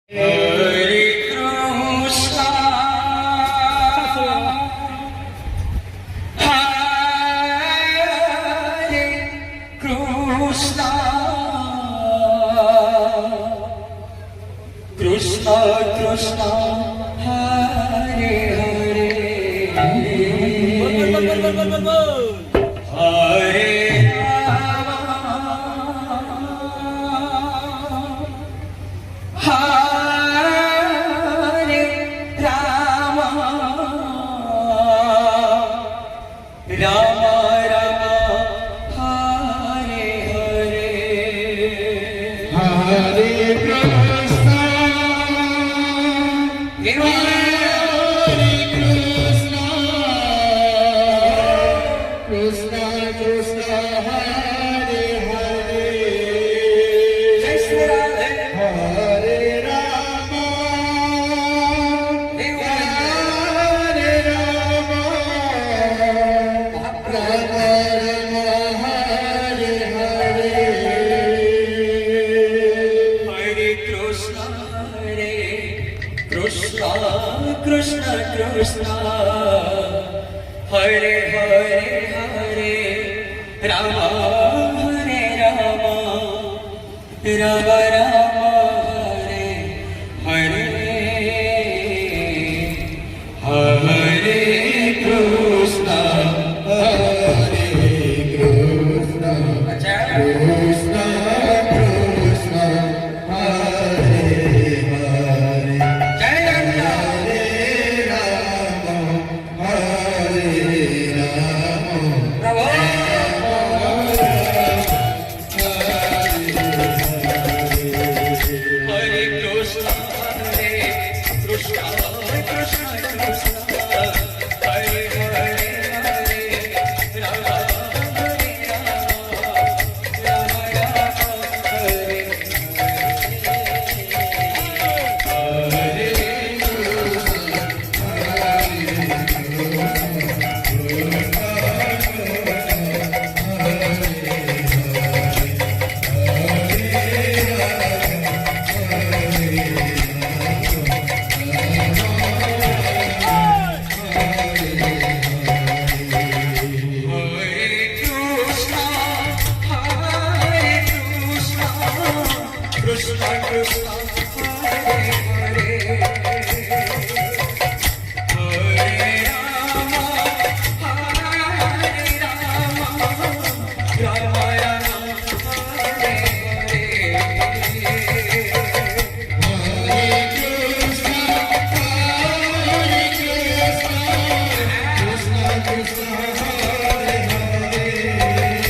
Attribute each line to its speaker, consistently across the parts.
Speaker 1: Hare Krishna, Hare Krishna, Krishna Krishna, Hare Hare, Hare Rama Rama, Hare Hare,
Speaker 2: Hare Krishna, Hare Krishna, Krishna Krishna, Hare Hare,
Speaker 1: Jai Shri Radhe,
Speaker 2: Hare Rama, Hare Rama, Rama Rama, Hare Hare.
Speaker 1: Hare Krishna, Krishna Krishna Krishna, Hare Hare Hare Rama, Hare Rama, Rama Rama, Hare Hare, Hare Krishna,
Speaker 2: Hare Krishna,
Speaker 1: Acha.
Speaker 2: Krishna Krishna, Hare Hare,
Speaker 1: Jai Rama.
Speaker 2: Hare Rama, Hare Rama,
Speaker 1: Bravo. Hare Krishna, Krishna Krishna, Hare Hare, Rama Hare Rama, Rama Rama, Hare Hare Krishna, Hare Krishna, Krishna Krishna, Hare Hare, Hare Rama, Hare Rama, Rama Rama, Hare Hare.
Speaker 2: Hare Krishna, Hare Krishna, Krishna Krishna, Hare Hare, Hare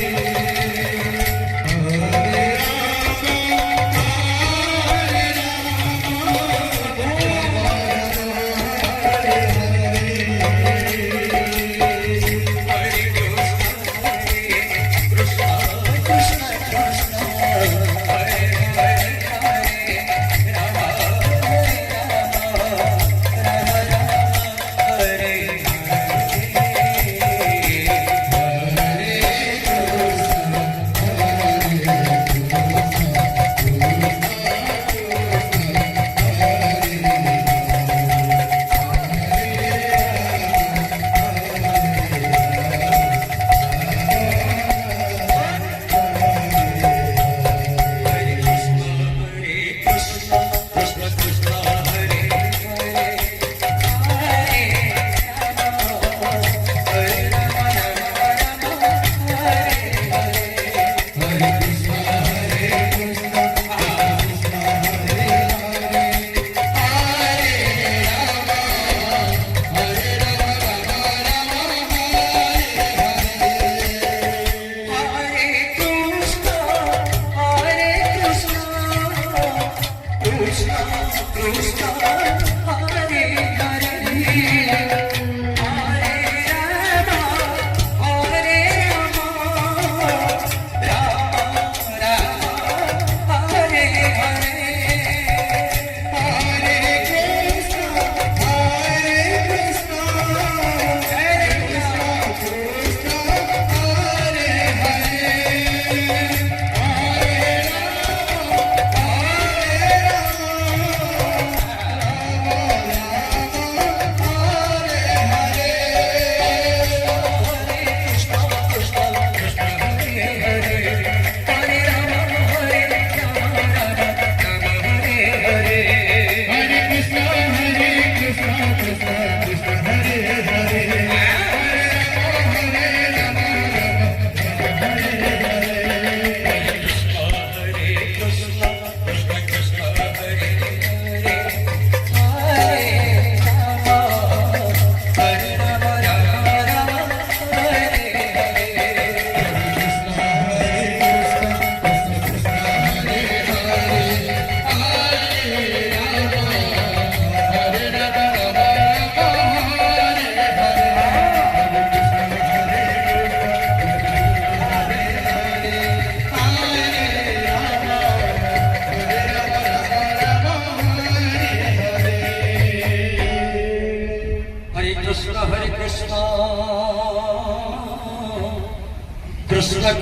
Speaker 2: Rama,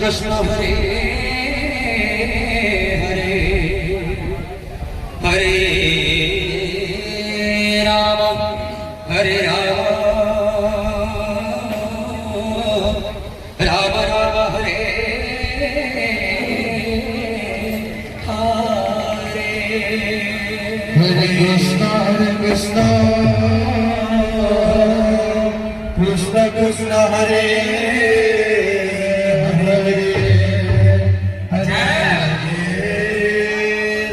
Speaker 1: Krishna Hare Hare Hare Ram Hare Ram Ram Ram Hare
Speaker 2: Hare Krishna, Krishna Krishna, Hare Hare, Hare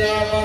Speaker 2: Rama,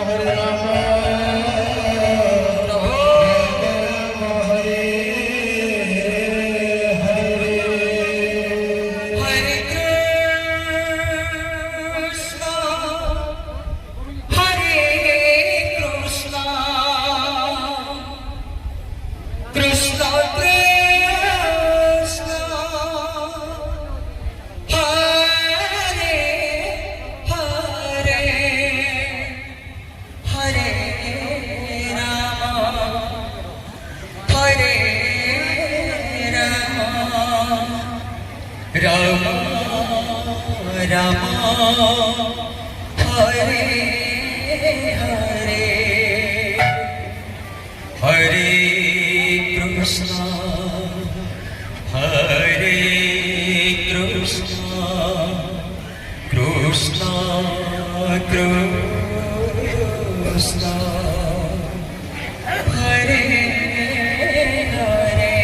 Speaker 2: Hare Rama, Rama Hare Hare.
Speaker 1: Hare Krishna, Hare Krishna, Krishna Krishna, Hare Hare,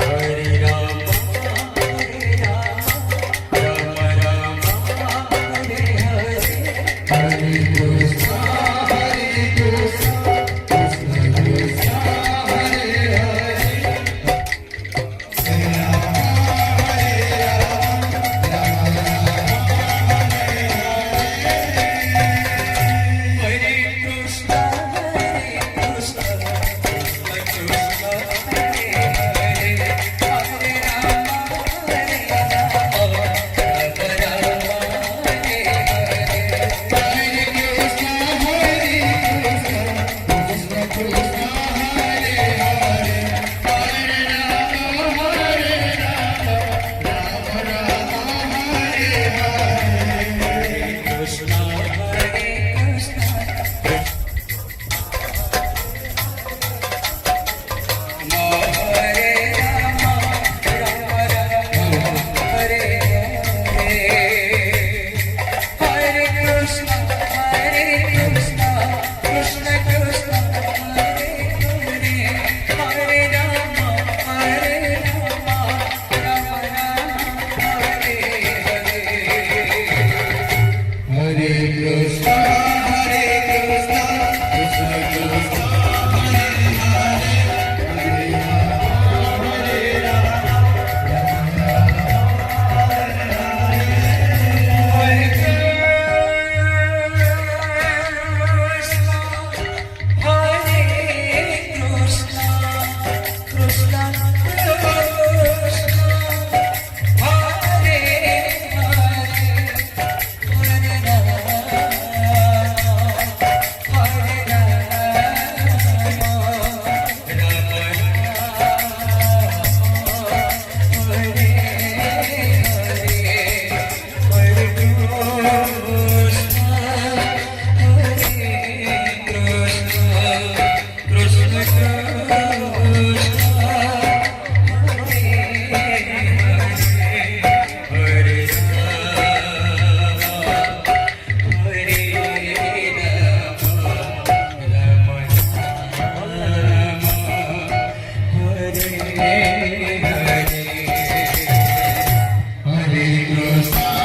Speaker 1: Hare Rama, Hare Rama, Rama Rama, Hare Hare, Hare Krishna, Hare Krishna, Krishna Krishna, Hare Hare, Hare Rama, Hare Rama, Rama Rama, Hare Hare.
Speaker 2: Hare Krishna, Hare Krishna, Krishna Krishna, Hare Hare, Hare Rama, Hare Krishna